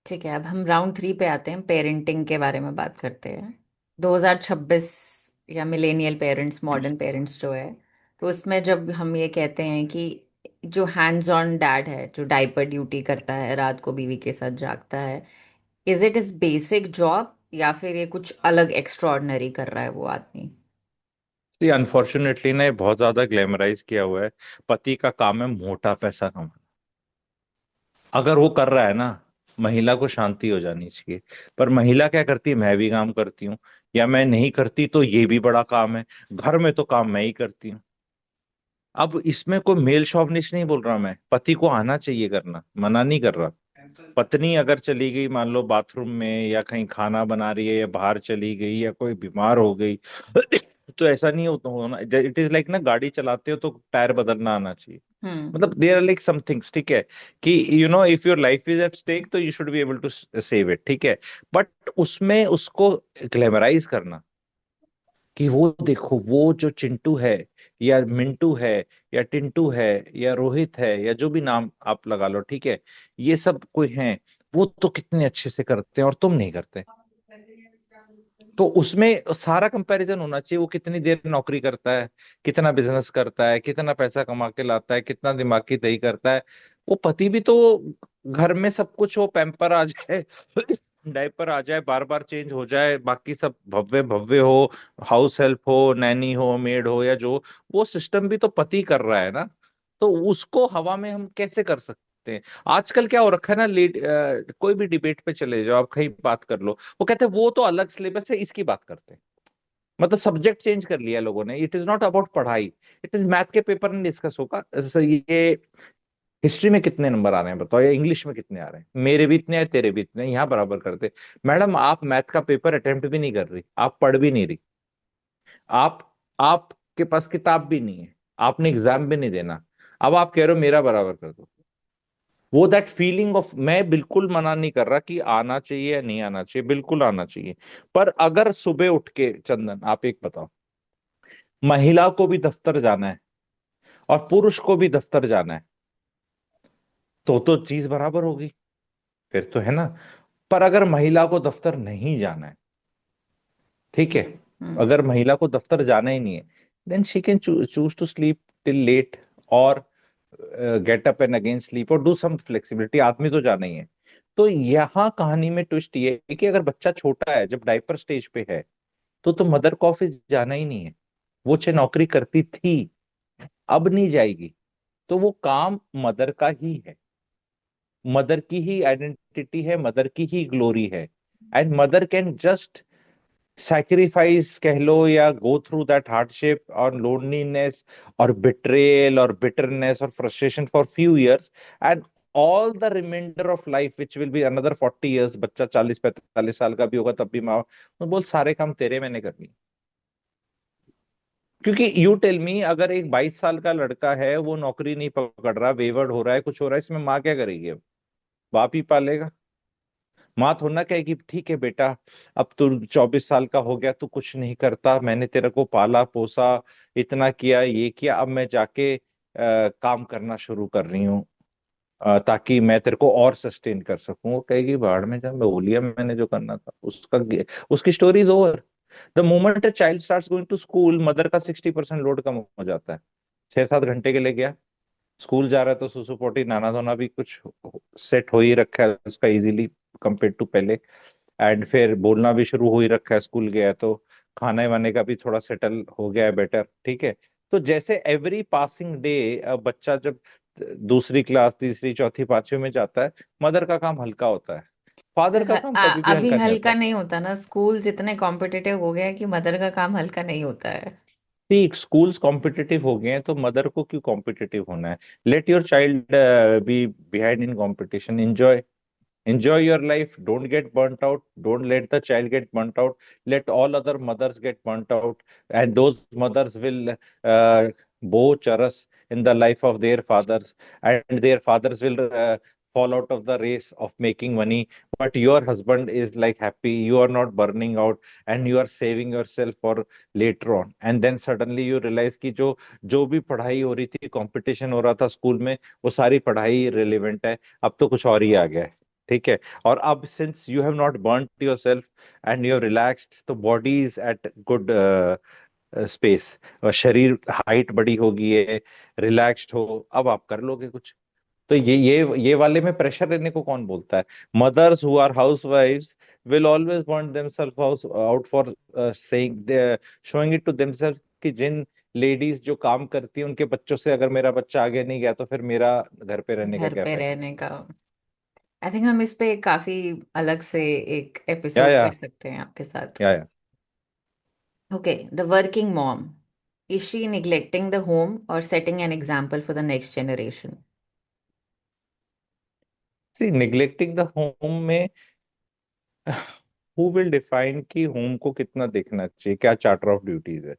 ठीक है, अब हम राउंड 3 पे आते हैं, पेरेंटिंग के बारे में बात करते हैं। 2026 या मिलेनियल पेरेंट्स, मॉडर्न पेरेंट्स जो है, तो उसमें जब हम ये कहते हैं कि जो हैंड्स ऑन डैड है, जो डाइपर ड्यूटी करता है, रात को बीवी के साथ जागता है, is it is basic job या फिर ये कुछ अलग एक्स्ट्रॉर्डनरी कर रहा है वो आदमी? जी, अनफॉर्चुनेटली ना ये बहुत ज्यादा ग्लैमराइज किया हुआ है। पति का काम है मोटा पैसा कमाना। अगर वो कर रहा है ना, महिला को शांति हो जानी चाहिए। पर महिला क्या करती है, मैं भी काम करती हूँ, या मैं नहीं करती तो ये भी बड़ा काम है, घर में तो काम मैं ही करती हूँ। अब इसमें कोई मेल शॉविनिस्ट नहीं बोल रहा, मैं पति को आना चाहिए करना, मना नहीं कर रहा। पत्नी अगर चली गई मान लो बाथरूम में, या कहीं खाना बना रही है, या बाहर चली गई, या कोई बीमार हो गई तो ऐसा नहीं होता होना। इट इज लाइक ना, गाड़ी चलाते हो तो टायर बदलना आना चाहिए। हम्म। मतलब there are like some things, ठीक है, कि if your life is at stake तो you should be able to save it, ठीक है। बट उसमें उसको ग्लैमराइज करना कि वो देखो, वो जो चिंटू है, या मिंटू है, या टिंटू है, या रोहित है, या जो भी नाम आप लगा लो, ठीक है, ये सब कोई हैं, वो तो कितने अच्छे से करते हैं और तुम नहीं करते। तो उसमें सारा कंपैरिजन होना चाहिए, वो कितनी देर नौकरी करता है, कितना बिजनेस करता है, कितना पैसा कमा के लाता है, कितना दिमाग की दही करता है। वो पति भी तो घर में सब कुछ हो, पैम्पर आ जाए डायपर आ जाए, बार बार चेंज हो जाए, बाकी सब भव्य भव्य हो, हाउस हेल्प हो, नैनी हो, मेड हो, या जो, वो सिस्टम भी तो पति कर रहा है ना। तो उसको हवा में हम कैसे कर सकते हैं? आजकल क्या हो रखा है ना, कोई भी डिबेट पे चले जाओ, आप कहीं बात कर लो, वो कहते हैं वो तो अलग सिलेबस है, इसकी बात करते हैं। मतलब सब्जेक्ट चेंज कर लिया लोगों ने। इट इज नॉट अबाउट पढ़ाई, इट इज मैथ के पेपर में डिस्कस होगा जैसे ये हिस्ट्री में कितने नंबर आ रहे हैं बताओ, या इंग्लिश में कितने आ रहे हैं, मेरे भी इतने हैं, तेरे भी इतने हैं, यहाँ बराबर करते। मैडम आप मैथ का पेपर अटेम्प्ट भी नहीं कर रही, आप पढ़ भी नहीं रही, आप आपके पास किताब भी नहीं है, आपने एग्जाम भी नहीं देना, अब आप कह रहे हो मेरा बराबर कर दो। वो दैट फीलिंग ऑफ, मैं बिल्कुल मना नहीं कर रहा कि आना चाहिए या नहीं आना चाहिए, बिल्कुल आना चाहिए। पर अगर सुबह उठ के, चंदन आप एक बताओ, महिला को भी दफ्तर जाना है और पुरुष को भी दफ्तर जाना है, तो चीज बराबर होगी, फिर तो है ना। पर अगर महिला को दफ्तर नहीं जाना है, ठीक है, हम्म। अगर महिला को दफ्तर जाना ही नहीं है, then she can choose to sleep till late, और get up and again sleep, और डू सम फ्लेक्सिबिलिटी, आदमी तो जाना ही है। तो यहाँ कहानी में ट्विस्ट ये है कि अगर बच्चा छोटा है, जब डायपर स्टेज पे है, तो मदर को ऑफिस जाना ही नहीं है। वो चाहे नौकरी करती थी, अब नहीं जाएगी, तो वो काम मदर का ही है, मदर की ही आइडेंटिटी है, मदर की ही ग्लोरी है। And mother can just sacrifice कह लो, या गो थ्रू दैट हार्डशिप और लोनलीनेस और बिट्रेयल और बिटरनेस और frustration for few years, and all the reminder of life which will be another 40 years, बच्चा 40 45 साल का भी होगा तब भी माँ वो बोल सारे काम तेरे मैंने करनी। क्योंकि यू टेल मी, अगर एक 22 साल का लड़का है, वो नौकरी नहीं पकड़ रहा, वेवर्ड हो रहा है, कुछ हो रहा है, इसमें माँ क्या करेगी? अब बाप ही पालेगा। माँ थोड़ा ना कहेगी ठीक है बेटा, अब तू 24 साल का हो गया, तू कुछ नहीं करता, मैंने तेरे को पाला पोसा, इतना किया ये किया, अब मैं जाके काम करना शुरू कर रही हूँ, ताकि मैं तेरे को और सस्टेन कर सकूं। वो कहेगी भाड़ में जा, मैं बोलिया मैंने जो करना था उसका, उसकी story is over. The moment a child starts going to school, mother का 60% लोड कम हो जाता है। 6 7 घंटे के लिए गया, स्कूल जा रहा है, तो सुसु पोटी नहाना धोना भी कुछ सेट हो ही रखा है उसका इजीली, कंपेयर टू पहले। एंड फिर बोलना भी शुरू हो ही रखा है, स्कूल गया है तो खाने वाने का भी थोड़ा सेटल हो गया है बेटर, ठीक है। तो जैसे एवरी पासिंग डे बच्चा जब दूसरी क्लास, तीसरी, चौथी, पांचवी में जाता है, मदर का काम हल्का होता है, फादर का काम कभी भी अभी हल्का नहीं हल्का होता। नहीं होता ना, स्कूल्स इतने कॉम्पिटिटिव हो गए हैं कि मदर का काम हल्का नहीं होता है। ठीक, स्कूल्स कॉम्पिटिटिव हो गए हैं तो मदर को क्यों कॉम्पिटिटिव होना है? Let your child be behind in competition, enjoy, enjoy your life, don't get burnt out, don't let the child get burnt out, let all other mothers get burnt out, and those mothers will bow chorus in the life of their fathers, and their fathers will fall out of the race of making money, but your husband is like happy, you are not burning out, and you are saving yourself for later on, and then suddenly you realize कि जो जो भी पढ़ाई हो रही थी, competition हो रहा था स्कूल में, वो सारी पढ़ाई रिलेवेंट है, अब तो कुछ और ही आ गया है। ठीक है। और अब since you have not burnt yourself and you have relaxed, तो body is at good space, और शरीर हाइट बड़ी हो गई है, रिलैक्स्ड हो, अब आप कर लोगे कुछ। तो ये वाले में प्रेशर लेने को कौन बोलता है? मदर्स हु आर हाउस वाइफ्स will always want themselves house out for saying, showing it to themselves, कि जिन लेडीज जो काम करती हैं उनके बच्चों से अगर मेरा बच्चा आगे नहीं गया तो फिर मेरा घर पे रहने का घर क्या पे फायदा। रहने का। आई थिंक हम इस पे काफी अलग से एक या एपिसोड या कर सकते हैं आपके साथ। या okay, the working mom, is she neglecting the home और setting an example for the next generation? She neglecting the home में हु विल डिफाइन कि होम को कितना देखना चाहिए, क्या चार्टर ऑफ ड्यूटीज है?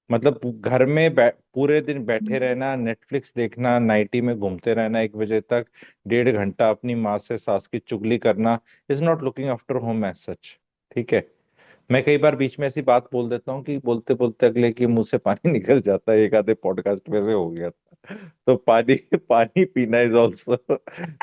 मतलब घर में पूरे दिन बैठे रहना, नेटफ्लिक्स देखना, नाइटी में घूमते रहना 1 बजे तक, 1.5 घंटा अपनी माँ से सास की चुगली करना, is not looking after home as such. ठीक है। मैं कई बार बीच में ऐसी बात बोल देता हूँ कि बोलते बोलते अगले के मुंह से पानी निकल जाता है, एक आधे पॉडकास्ट में से हो गया था। तो पानी पानी पीना is also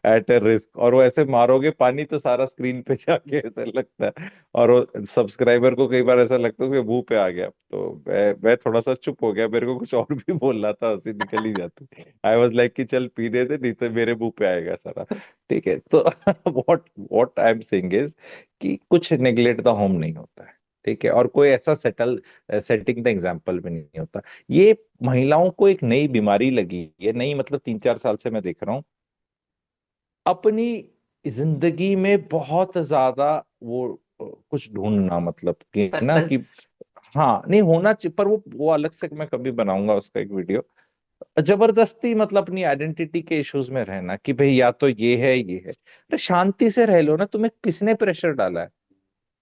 eight A risk, और वो ऐसे मारोगे पानी तो सारा स्क्रीन पे जाके ऐसा लगता है, और वो सब्सक्राइबर को कई बार ऐसा लगता है उसके मुंह पे आ गया। तो मैं थोड़ा सा चुप हो गया, मेरे को कुछ और भी बोलना था, हंसी निकल ही जाती। आई वॉज लाइक कि चल पीने दे, नहीं तो मेरे मुंह पे आएगा सारा। ठीक है। तो what what I am saying is कि कुछ नेग्लेक्ट द होम नहीं होता है। ठीक है। और कोई ऐसा सेटिंग द एग्जाम्पल भी नहीं होता। ये महिलाओं को एक नई बीमारी लगी है, नई मतलब 3-4 साल से मैं देख रहा हूँ, अपनी जिंदगी में बहुत ज्यादा वो कुछ ढूंढना, मतलब कि ना पर्पस। कि हाँ नहीं होना चाहिए, पर वो अलग से मैं कभी बनाऊंगा उसका एक वीडियो। जबरदस्ती मतलब अपनी आइडेंटिटी के इश्यूज में रहना कि भाई या तो ये है, अरे शांति से रह लो ना, तुम्हें किसने प्रेशर डाला है?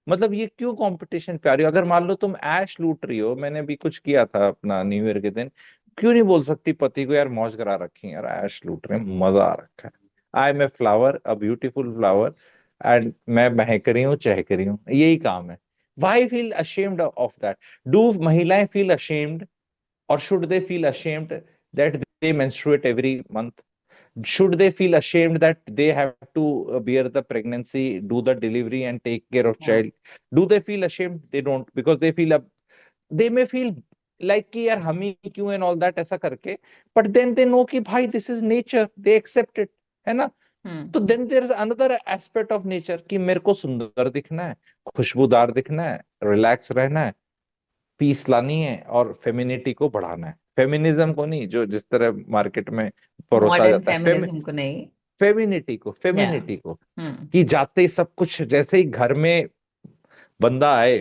मतलब ये क्यों कंपटीशन पे आ रही हो? अगर मान लो तुम ऐश लूट रही हो, मैंने भी कुछ किया था अपना न्यू ईयर के दिन, क्यों नहीं बोल सकती पति को, यार मौज करा रखी है यार, ऐश लूट रहे हैं, मजा आ रखा है, I am a flower, a beautiful flower, and मैं महक रही हूँ, चहक रही हूँ, यही काम है। Why feel ashamed of that? Do महिलाएं फील अशेम्ड, और should they feel ashamed that they menstruate every month? Should they feel ashamed that they have to bear the pregnancy, do the delivery and take care of child? Do they feel ashamed? They don't, because they feel up, they may feel like कि यार हम ही क्यों and all that ऐसा करके, but then they know कि भाई this is nature, they accept it, है ना? हम्म। तो then there is another aspect of nature कि मेरे को सुंदर दिखना है, खुशबूदार दिखना है, रिलैक्स रहना है, पीस लानी है, और फेमिनिटी को बढ़ाना है, फेमिनिज्म को नहीं जो जिस तरह मार्केट में परोसा मॉडर्न जाता है, फेमिनिज्म को नहीं। या। फेमिनिटी को, हम्म। कि जाते ही सब कुछ, जैसे ही घर में बंदा आए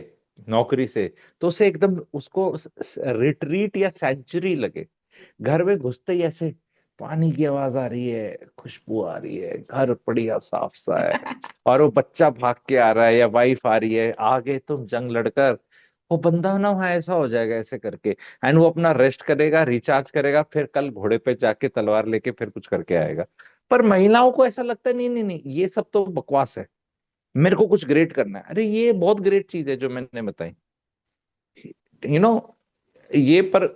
नौकरी से, तो उसे एकदम उसको रिट्रीट या सेंचुरी लगे। घर में घुसते ही ऐसे पानी की आवाज आ रही है, खुशबू आ रही है, घर बढ़िया साफ सा है, और वो बच्चा भाग के आ रहा है या वाइफ आ रही है, आगे तुम जंग लड़कर, वो बंदा ना वहाँ ऐसा हो जाएगा ऐसे करके, एंड वो अपना रेस्ट करेगा, रिचार्ज करेगा, फिर कल घोड़े पे जाके तलवार लेके फिर कुछ करके आएगा। पर महिलाओं को ऐसा लगता है, नहीं नहीं नहीं, ये सब तो बकवास है, मेरे को कुछ ग्रेट करना है। अरे ये बहुत ग्रेट चीज है जो मैंने बताई, यू नो, ये पर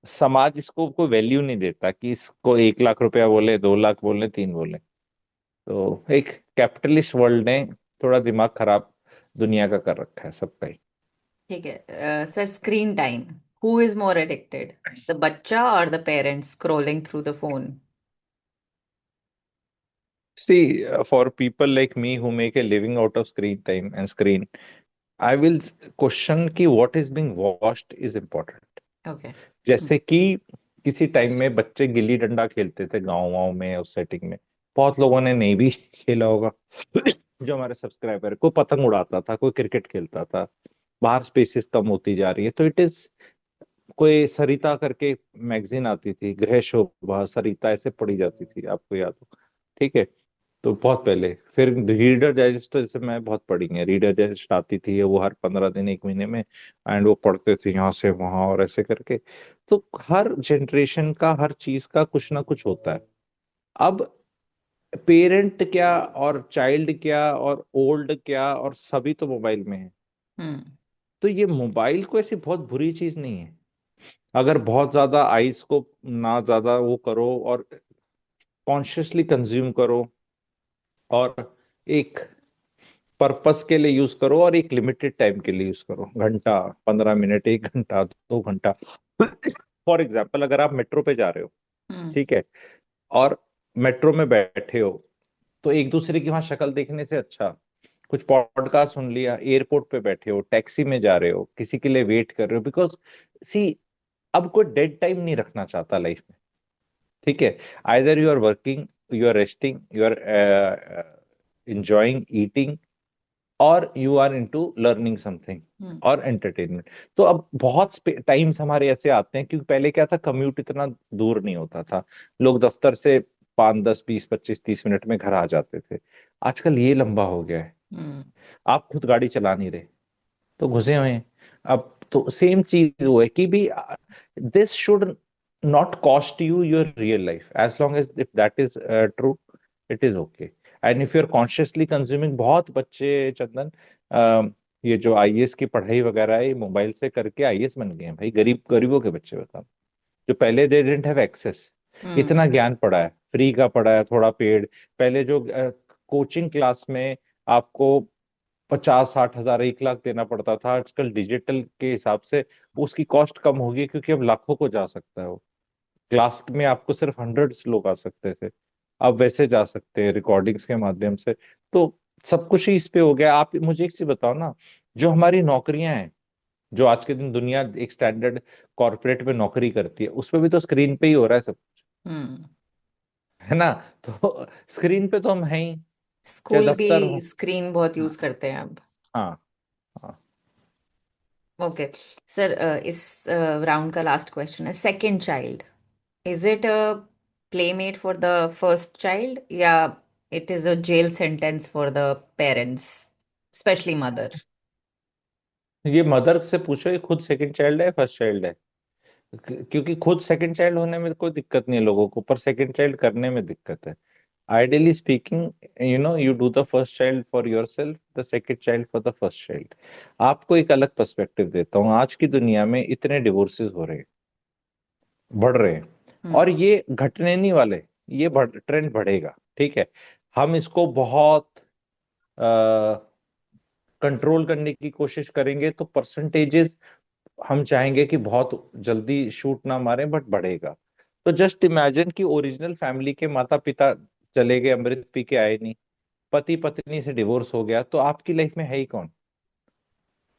समाज इसको कोई वैल्यू नहीं देता कि इसको 1 लाख रुपया बोले, 2 लाख बोले, 3 बोले। तो एक कैपिटलिस्ट वर्ल्ड ने थोड़ा दिमाग खराब दुनिया का कर रखा है सबका ही। ठीक है sir, screen time, who is more addicted, the बच्चा और the parents scrolling through the phone? See, for people like me who make a living out of screen time and screen, I will question कि what is being watched is important. Okay. जैसे कि किसी time में बच्चे गिल्ली डंडा खेलते थे गांव गांव में, उस सेटिंग में बहुत लोगों ने नहीं भी खेला होगा। जो हमारे सब्सक्राइबर, कोई पतंग उड़ाता था, कोई क्रिकेट खेलता था, बाहर स्पेसेस कम होती जा रही है, तो इट इज, कोई सरिता करके मैगजीन आती थी, गृह शोभा सरिता ऐसे पढ़ी जाती थी, आपको याद हो? ठीक है। तो बहुत पहले फिर रीडर डाइजेस्ट, तो जैसे मैं बहुत पढ़ी है, रीडर डाइजेस्ट आती थी, वो हर 15 दिन 1 महीने में, एंड वो पढ़ते थे यहाँ से वहां और ऐसे करके। तो हर जनरेशन का हर चीज का कुछ ना कुछ होता है। अब पेरेंट क्या और चाइल्ड क्या और ओल्ड क्या, और सभी तो मोबाइल में है। हम्म। तो ये मोबाइल को ऐसी बहुत बुरी चीज नहीं है, अगर बहुत ज्यादा आइस को ना ज्यादा वो करो और कॉन्शियसली कंज्यूम करो, और एक पर्पस के लिए यूज करो, और एक लिमिटेड टाइम के लिए यूज करो, घंटा, 15 मिनट, 1 घंटा, 2 घंटा। फॉर एग्जाम्पल, अगर आप मेट्रो पे जा रहे हो, हम्म। ठीक है, और मेट्रो में बैठे हो, तो एक दूसरे की वहां शक्ल देखने से अच्छा कुछ पॉडकास्ट सुन लिया। एयरपोर्ट पे बैठे हो, टैक्सी में जा रहे हो, किसी के लिए वेट कर रहे हो, बिकॉज सी, अब कोई डेड टाइम नहीं रखना चाहता लाइफ में, ठीक है। Either you are working, you are resting, you are enjoying eating, और you are into learning something, hmm. और एंटरटेनमेंट। तो अब बहुत टाइम्स हमारे ऐसे आते हैं, क्योंकि पहले क्या था, कम्यूट इतना दूर नहीं होता था, लोग दफ्तर से 5, 10, 20, 25, 30 मिनट में घर आ जाते थे। आजकल ये लंबा हो गया है, हम्म। आप खुद गाड़ी चला नहीं रहे, तो घुसे हुए हैं। अब तो सेम चीज वो है कि भी, this should not cost you your real life, as long as if that is true, it is okay. And if you are consciously consuming, बहुत बच्चे, चंदन, ये जो आईएएस की पढ़ाई वगैरह है, ये मोबाइल से करके आईएएस बन गए हैं भाई, गरीबों के बच्चे, बताओ, जो पहले दे डिडंट हैव एक्सेस। हम्म। इतना ज्ञान पड़ा है, फ्री का पड़ा है, थोड़ा पेड। पहले जो कोचिंग क्लास में आपको 50, 60 हजार, 1 लाख देना पड़ता था, आजकल डिजिटल के हिसाब से उसकी कॉस्ट कम होगी, क्योंकि अब लाखों को जा सकता है वो। क्लास में आपको सिर्फ हंड्रेड्स लोग आ सकते थे, अब वैसे जा सकते हैं रिकॉर्डिंग्स के माध्यम से। तो सब कुछ ही इस पे हो गया। आप मुझे एक चीज बताओ ना, जो हमारी नौकरियां हैं, जो आज के दिन दुनिया एक स्टैंडर्ड कॉर्पोरेट में नौकरी करती है, उसपे भी तो स्क्रीन पे ही हो रहा है सब, हम्म। है ना? तो स्क्रीन पे तो हम हैं ही, चाहे स्कूल भी दफ्तर हो। स्क्रीन बहुत यूज हाँ, करते हैं अब। हाँ, हाँ। ओके सर, इस राउंड का लास्ट क्वेश्चन है, second child, is it a playmate for the first child, या it is a jail sentence for the parents, specially mother? ये मदर से पूछो, ये खुद सेकंड चाइल्ड है, फर्स्ट चाइल्ड है? क्योंकि खुद सेकंड चाइल्ड होने में कोई दिक्कत नहीं है लोगों को, पर सेकंड चाइल्ड करने में दिक्कत है। Ideally speaking, you do the first child for your self, the second child for the first child. आपको एक अलग पर्सपेक्टिव देता हूँ। आज की दुनिया में इतने डिवोर्सेस हो रहे हैं, बढ़ रहे हैं, हम्म। और ये घटने नहीं वाले, ये ट्रेंड बढ़ेगा, ठीक है। हम इसको बहुत कंट्रोल करने की कोशिश करेंगे, तो परसेंटेजेस हम चाहेंगे कि बहुत जल्दी शूट ना मारे, बट बढ़ेगा। तो जस्ट इमेजिन कि ओरिजिनल फैमिली के माता पिता चले गए, अमृत पी के आए नहीं, पति पत्नी से डिवोर्स हो गया, तो आपकी लाइफ में है ही कौन?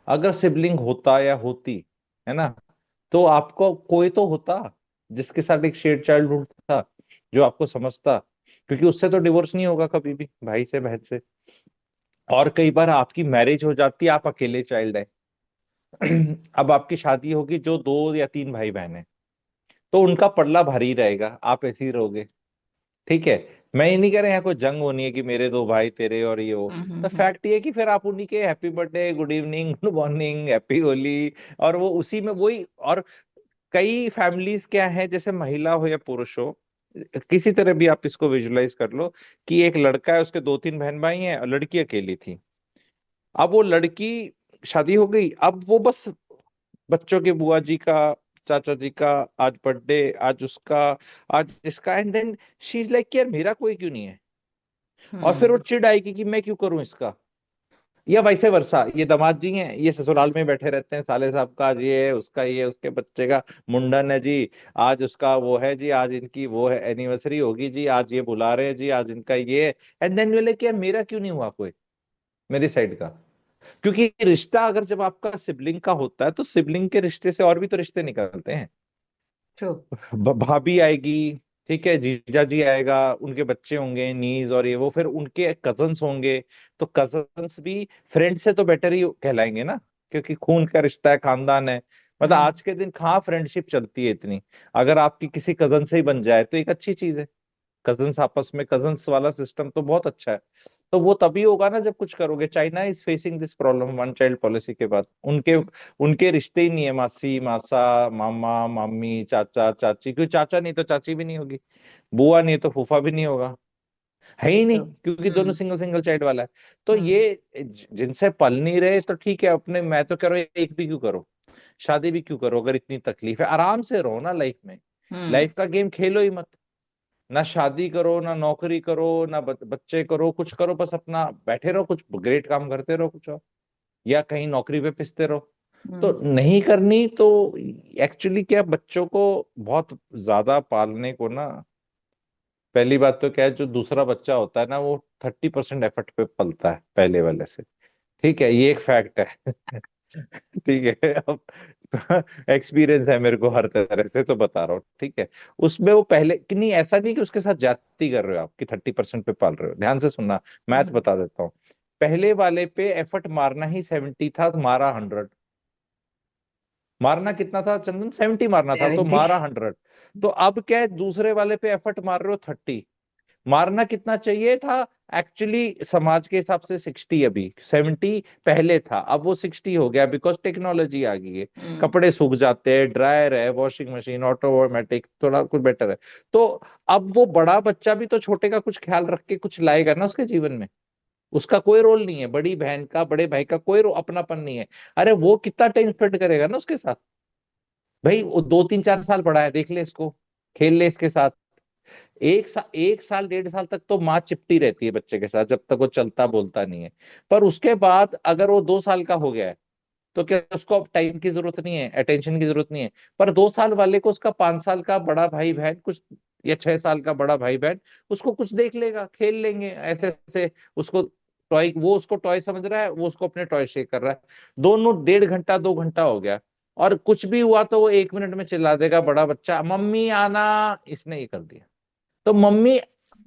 अगर सिबलिंग होता या होती, है ना, तो आपको कोई तो होता जिसके साथ एक शेयर्ड चाइल्डहुड था, जो आपको समझता, क्योंकि उससे तो डिवोर्स नहीं होगा कभी भी, भाई से, बहन से। और कई बार आपकी मैरिज हो जाती है, आप अकेले चाइल्ड है। अब आपकी शादी होगी, जो 2 या 3 भाई बहन है, तो उनका पल्ला भारी रहेगा, आप ऐसे ही रहोगे, ठीक है। मैं ये नहीं कह रहा यहाँ कोई जंग होनी है कि मेरे 2 भाई तेरे और ये हो। तो हम्म। फैक्ट ये है कि फिर आप उन्हीं के happy birthday, good evening, good morning, happy Holi, और वो उसी में वही। और कई फैमिलीज क्या है, जैसे महिला हो या पुरुष हो, किसी तरह भी आप इसको विजुलाइज कर लो, कि एक लड़का है, उसके 2, 3 बहन भाई हैं, और लड़की अकेली थी। अब वो लड़की, शादी हो गई, अब वो बस बच्चों के बुआ जी का, चाचा जी का, आज बर्थडे, आज उसका, आज इसका, and then she is like, यार मेरा कोई क्यों नहीं है? और फिर वो हम्म। चिढ़ आएगी कि मैं क्यों करूं इसका। या वैसे वर्षा, ये दामाद जी हैं, ये ससुराल में बैठे रहते हैं, साले साहब का आज ये है, उसका ये, उसके बच्चे का मुंडन है जी, आज उसका वो है जी, आज इनकी वो है, एनिवर्सरी होगी जी, आज ये बुला रहे हैं जी, आज इनका ये है। एंड देन यू लाइक, यार मेरा क्यों नहीं हुआ कोई, मेरी साइड का? क्योंकि रिश्ता अगर जब आपका सिबलिंग का होता है, तो सिबलिंग के रिश्ते से और भी तो रिश्ते निकलते हैं। ट्रू। भाभी आएगी, ठीक है, जीजा जी आएगा, उनके बच्चे होंगे, नीज और ये वो, फिर उनके कजन्स होंगे। तो कजन्स भी फ्रेंड से तो बेटर ही कहलाएंगे ना, क्योंकि खून का रिश्ता है, खानदान है। मतलब हम्म। आज के दिन कहाँ फ्रेंडशिप चलती है इतनी। अगर आपकी किसी कजन से ही बन जाए, तो एक अच्छी चीज है। कजन्स आपस में, कजन्स वाला सिस्टम तो बहुत अच्छा है। तो वो तभी होगा ना जब कुछ करोगे। China is facing this problem, one child policy के बाद उनके उनके रिश्ते ही नहीं है, मासी मासा, मामा मामी, चाचा चाची, क्योंकि चाचा नहीं तो चाची भी नहीं होगी, बुआ नहीं तो फूफा भी नहीं होगा, है ही नहीं, ट्रू। क्योंकि दोनों हम्म। सिंगल सिंगल चाइल्ड वाला है। तो हम्म। ये जिनसे पल नहीं रहे, तो ठीक है, अपने, मैं तो कह रहा हूँ एक भी क्यों करो, शादी भी क्यों करो, अगर इतनी तकलीफ है, आराम से रहो ना लाइफ में। हम्म। लाइफ का गेम खेलो ही मत। ना शादी करो, ना नौकरी करो, ना बच्चे करो, कुछ करो, बस अपना बैठे रहो, कुछ ग्रेट काम करते रहो कुछ और, या कहीं नौकरी पे पिसते रहो। तो हम्म। नहीं करनी तो एक्चुअली क्या, बच्चों को बहुत ज्यादा पालने को ना, पहली बात तो क्या है, जो दूसरा बच्चा होता है ना वो 30% एफर्ट पे पलता है पहले वाले से। ठीक है, ये एक फैक्ट है। ठीक है, अब एक्सपीरियंस है मेरे को हर तरह से, तो बता रहा हूँ। ठीक है, उसमें वो पहले कि नहीं, ऐसा नहीं कि उसके साथ जाती कर रहे हो, आपकी 30% पे पाल रहे हो, ध्यान से सुनना, मैथ हम्म। बता देता हूँ। पहले वाले पे एफर्ट मारना ही 70 था, मारा 100। मारना कितना था चंदन, 70 मारना था, तो 70। मारा 100। तो अब क्या है, दूसरे वाले पे एफर्ट मार रहे हो 30, मारना कितना चाहिए था एक्चुअली समाज के हिसाब से 60, अभी 70 पहले था, अब वो 60 हो गया, बिकॉज टेक्नोलॉजी आ गई है। हम्म। कपड़े सूख जाते हैं, ड्रायर है, वॉशिंग मशीन, ऑटोमेटिक, थोड़ा कुछ बेटर है। तो अब वो बड़ा बच्चा भी तो छोटे का कुछ ख्याल रख के कुछ लाएगा ना उसके जीवन में। उसका कोई रोल नहीं है, बड़ी बहन का, बड़े भाई का कोई अपनापन नहीं है। अरे वो कितना टाइम स्पेंड करेगा ना उसके साथ। भाई वो 2 3 4 साल पढ़ा है, देख ले इसको, खेल ले इसके साथ। 1 साल 1.5 साल तक तो माँ चिपटी रहती है बच्चे के साथ, जब तक वो चलता बोलता नहीं है। पर उसके बाद अगर वो 2 साल का हो गया है, तो क्या उसको अब टाइम की जरूरत नहीं है, अटेंशन की जरूरत नहीं है। पर 2 साल वाले को उसका 5 साल का बड़ा भाई बहन कुछ, या 6 साल का बड़ा भाई बहन उसको कुछ देख लेगा, खेल लेंगे ऐसे ऐसे। उसको टॉय, वो उसको टॉय समझ रहा है, वो उसको अपने टॉय शेयर कर रहा है। दोनों 1.5 घंटा 2 घंटा हो गया, और कुछ भी हुआ तो वो 1 मिनट में चिल्ला देगा बड़ा बच्चा, मम्मी आना, इसने ये कर दिया। तो मम्मी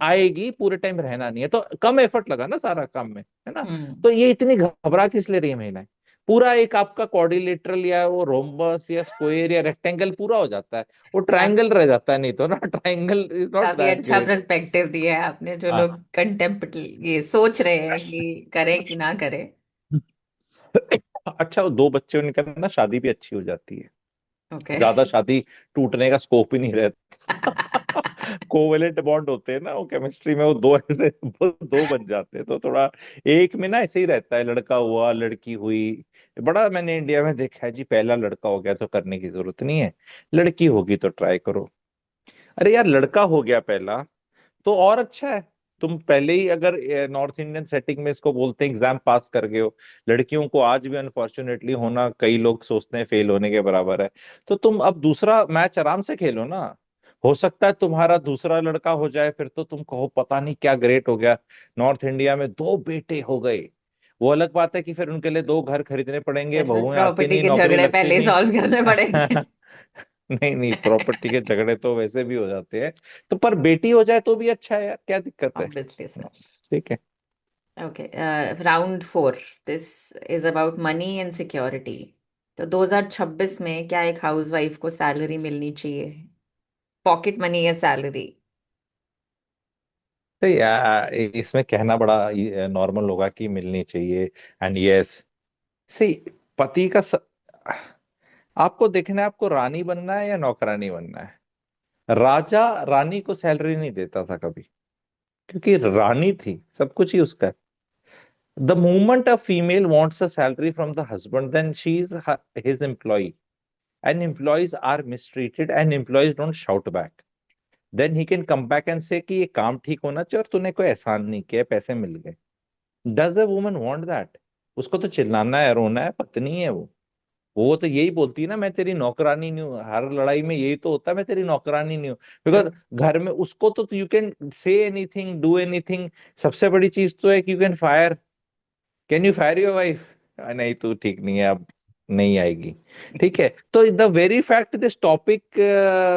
आएगी, पूरे टाइम रहना नहीं है, तो कम एफर्ट लगा ना सारा काम में, है ना। हम्म। तो ये इतनी घबरा किस ले रही है महिलाएं। पूरा एक आपका क्वाड्रिलेटरल या वो रोम्बस या स्क्वायर या रेक्टेंगल पूरा हो जाता है, वो ट्रायंगल रह जाता है, नहीं तो ना ट्रायंगल इज नॉट काफी दैट अच्छा ग्रेट। पर्सपेक्टिव दिया है आपने, जो हाँ। लोग कंटेम्पट ये सोच रहे हैं कि करें कि ना करें। अच्छा, वो 2 बच्चे निकलना ना, शादी भी अच्छी हो जाती है। ओके। ज्यादा शादी टूटने का स्कोप ही नहीं रहता। कोवेलेंट बॉन्ड होते हैं ना वो केमिस्ट्री में, वो दो ऐसे वो दो बन जाते हैं, तो थोड़ा एक में ना ऐसे ही रहता है, लड़का हुआ लड़की हुई। बड़ा मैंने इंडिया में देखा है जी, पहला लड़का हो गया तो करने की जरूरत नहीं है, लड़की होगी तो ट्राई करो। अरे यार, लड़का हो गया पहला तो और अच्छा है। तुम पहले ही अगर नॉर्थ इंडियन सेटिंग में इसको बोलते हैं एग्जाम पास कर गए हो, लड़कियों को आज भी अनफॉर्चुनेटली होना, कई लोग सोचते हैं फेल होने के बराबर है, तो तुम अब दूसरा मैच आराम से खेलो ना। हो सकता है तुम्हारा दूसरा लड़का हो जाए, फिर तो तुम कहो पता नहीं क्या ग्रेट हो गया, नॉर्थ इंडिया में 2 बेटे हो गए। वो अलग बात है कि फिर उनके लिए 2 घर खरीदने पड़ेंगे, फिर बहुएं आती प्रॉपर्टी नहीं, के नौकरी झगड़े लगती पहले नहीं। सॉल्व करने पड़ेंगे। नहीं नहीं, प्रॉपर्टी के झगड़े तो वैसे भी हो जाते हैं। तो पर बेटी हो जाए तो भी अच्छा है यार, क्या दिक्कत है। Obviously sir. ठीक है। Okay. Round 4। This is about money and security. तो 2026 में क्या एक हाउसवाइफ को सैलरी मिलनी चाहिए? पॉकेट मनी या सैलरी? तो यार इसमें कहना बड़ा नॉर्मल होगा कि मिलनी चाहिए, एंड यस। सी, पति का आपको देखना है, आपको रानी बनना है या नौकरानी बनना है। राजा रानी को सैलरी नहीं देता था कभी, क्योंकि रानी थी, सब कुछ ही उसका है। The moment a female wants a salary from the husband, then she is his employee, and employees are mistreated, and employees don't shout back. Then he can come back and say कि ये काम ठीक होना चाहिए और तूने कोई एहसान नहीं किया, पैसे मिल गए। Does a woman want that. उसको तो चिल्लाना है, रोना है, पत्नी है वो तो यही बोलती है ना, मैं तेरी नौकरानी नहीं हूँ, हर लड़ाई में यही तो होता है, मैं तेरी नौकरानी नहीं हूँ। ट्रू। बिकॉज घर में उसको तो you can say anything, do anything. सबसे बड़ी चीज तो है कि you can fire, can you fire your wife, नहीं तू ठीक नहीं है अब, नहीं आएगी। ठीक है, तो the very fact this topic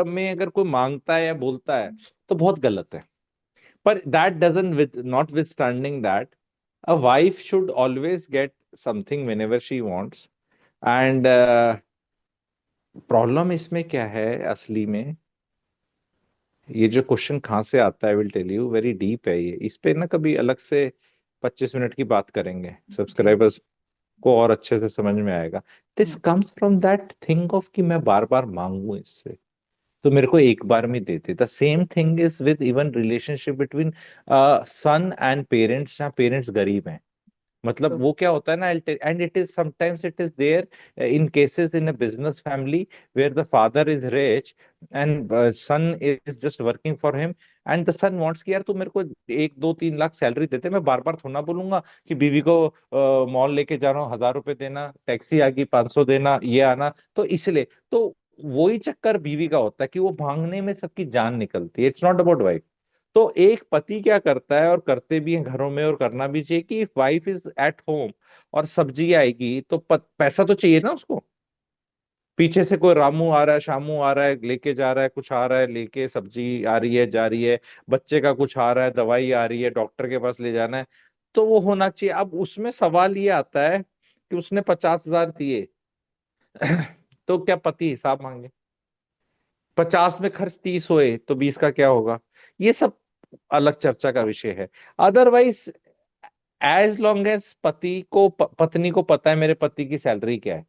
में अगर कोई मांगता है या बोलता है तो बहुत गलत है। पर that doesn't with not with standing that, a wife should always get something whenever she wants. And problem इसमें क्या है असली में, ये जो क्वेश्चन कहाँ से आता है, will tell you, very deep है ये, इस पे ना कभी अलग से 25 मिनट की बात करेंगे, जी जी। सब्सक्राइबर्स को और अच्छे से समझ में आएगा। This hmm. Comes from that thing of कि मैं बार बार मांगू इससे, तो मेरे को एक बार में देते। The same thing is with even relationship between son and parents, जहाँ पेरेंट्स गरीब हैं, मतलब ट्रू। वो क्या होता है ना, and it is sometimes it is there in cases in a business family where the father is rich and son is just working for him, and the son wants कि यार तू मेरे को 1 2 3 लाख सैलरी देते, मैं बार बार थोड़ा ना बोलूंगा कि बीवी को मॉल लेके जा रहा हूँ, 1,000 रुपए देना, टैक्सी आ गई 500 देना, ये आना। तो इसलिए तो वही चक्कर बीवी का होता है कि वो भागने में सबकी जान निकलती है। It's not about wife. तो एक पति क्या करता है, और करते भी हैं घरों में, और करना भी चाहिए, कि वाइफ इज एट होम और सब्जी आएगी तो पैसा तो चाहिए ना उसको। पीछे से कोई रामू आ रहा है, शामू आ रहा है, लेके जा रहा है, कुछ आ रहा है लेके, सब्जी आ रही है जा रही है, बच्चे का कुछ आ रहा है, दवाई आ रही है, डॉक्टर के पास ले जाना है, तो वो होना चाहिए। अब उसमें सवाल ये आता है कि उसने 50,000 दिए तो क्या पति हिसाब मांगे? 50 में खर्च 30 हुए तो 20 का क्या होगा? ये सब अलग चर्चा का विषय है। अदरवाइज एज लॉन्ग एज पति को पत्नी को पता है मेरे पति की सैलरी क्या है,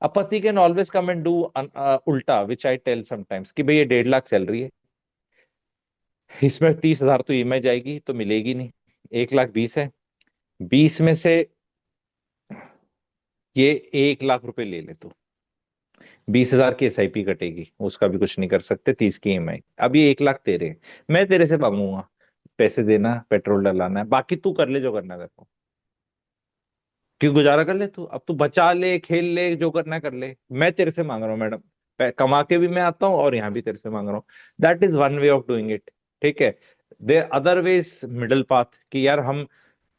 अब पति can always come and do उल्टा, विच आई टेल समटाइम्स, कि भाई ये 1.5 लाख सैलरी है, इसमें 30,000 तो ईएमआई जाएगी तो मिलेगी नहीं, 1,20,000 है, 20 में से ये 1 लाख रुपए ले ले तो 20,000 की एसआईपी कटेगी, उसका भी कुछ नहीं कर सकते, 30 की ईएमआई, अब ये 1 लाख तेरे हैं, मैं तेरे से मांगूंगा पैसे देना, पेट्रोल डलाना है, बाकी तू कर ले जो करना है तेरे को, क्यों गुजारा कर ले तू, अब तू बचा ले, खेल ले, जो करना है कर ले, मैं तेरे से मांग रहा हूँ मैडम, कमा के भी मैं आता हूँ और यहाँ भी तेरे से मांग रहा हूँ। That is one way of doing it. ठीक है। There other ways middle path, कि यार हम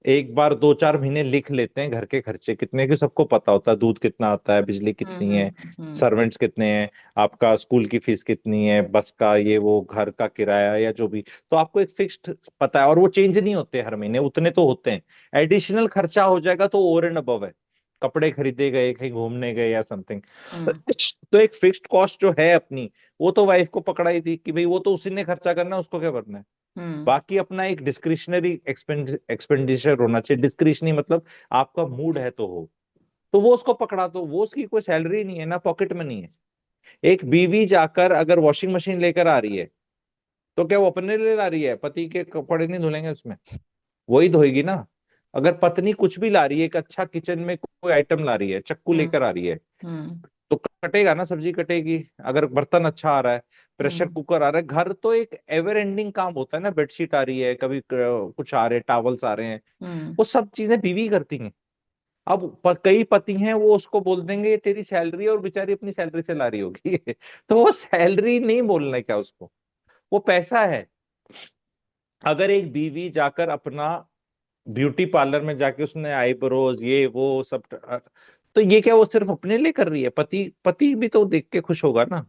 एक बार 2 4 महीने लिख लेते हैं घर के खर्चे कितने, की सबको पता होता है, दूध कितना आता है, बिजली कितनी है, हम्म। सर्वेंट्स कितने हैं, आपका स्कूल की फीस कितनी है, बस का ये वो, घर का किराया या जो भी, तो आपको एक फिक्स्ड पता है, और वो चेंज नहीं होते हर महीने, उतने तो होते हैं। एडिशनल खर्चा हो जाएगा तो ओवर एंड अबव है, कपड़े खरीदे गए, कहीं घूमने गए या समथिंग, हम्म। तो एक फिक्स्ड कॉस्ट जो है अपनी, वो तो वाइफ को पकड़ाई थी कि भाई वो तो उसी ने खर्चा करना है, उसको क्या करना है। हम्म। बाकी अपना एक डिस्क्रिशनरी एक्सपेंडिचर होना चाहिए, डिस्क्रिशनरी मतलब आपका मूड है तो वो उसको पकड़ा दो, वो उसकी कोई सैलरी नहीं है ना, पॉकेट मनी है। एक बीवी जाकर अगर वॉशिंग मशीन लेकर आ रही है तो क्या वो अपने लिए ला रही है? पति के कपड़े नहीं धुलेंगे उसमें, वही धोएगी ना। अगर पत्नी कुछ भी ला रही है, एक अच्छा किचन में कोई आइटम ला रही है, चक्कू हम्म। लेकर आ रही है, हम्म। तो कटेगा ना, सब्जी कटेगी। अगर बर्तन अच्छा आ रहा है, प्रेशर हम्म। कुकर आ रहा है, घर तो एक एवर एंडिंग काम होता है ना, बेडशीट आ रही है, कभी कुछ आ रहे हैं, टॉवल्स आ रहे हैं, हम्म। वो सब चीजें बीवी करती हैं। अब कई पति हैं वो उसको बोल देंगे ये तेरी सैलरी है, और बेचारी अपनी सैलरी से ला रही होगी तो वो सैलरी नहीं बोलना है क्या उसको, वो पैसा है। अगर एक बीवी जाकर अपना ब्यूटी पार्लर में जाके उसने आईब्रोज ये वो सब तो ये क्या वो सिर्फ अपने लिए कर रही है? पति पति भी तो देख के खुश होगा ना।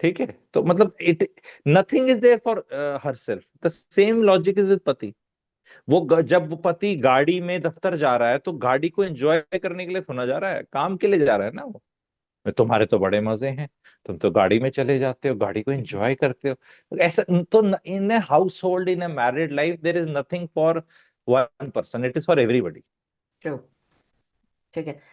ठीक है। तो मतलब it nothing is there for herself, the same logic is with पति। जब पति गाड़ी में दफ्तर जा रहा है तो गाड़ी को एंजॉय करने के लिए थोड़ा जा रहा है, काम के लिए जा रहा है ना वो। तुम्हारे तो बड़े मजे हैं, तुम तो गाड़ी में चले जाते हो, गाड़ी को एंजॉय करते हो, तो ऐसा तो in a household, in a married life there is nothing for one person, it is for everybody. True. ठीक है।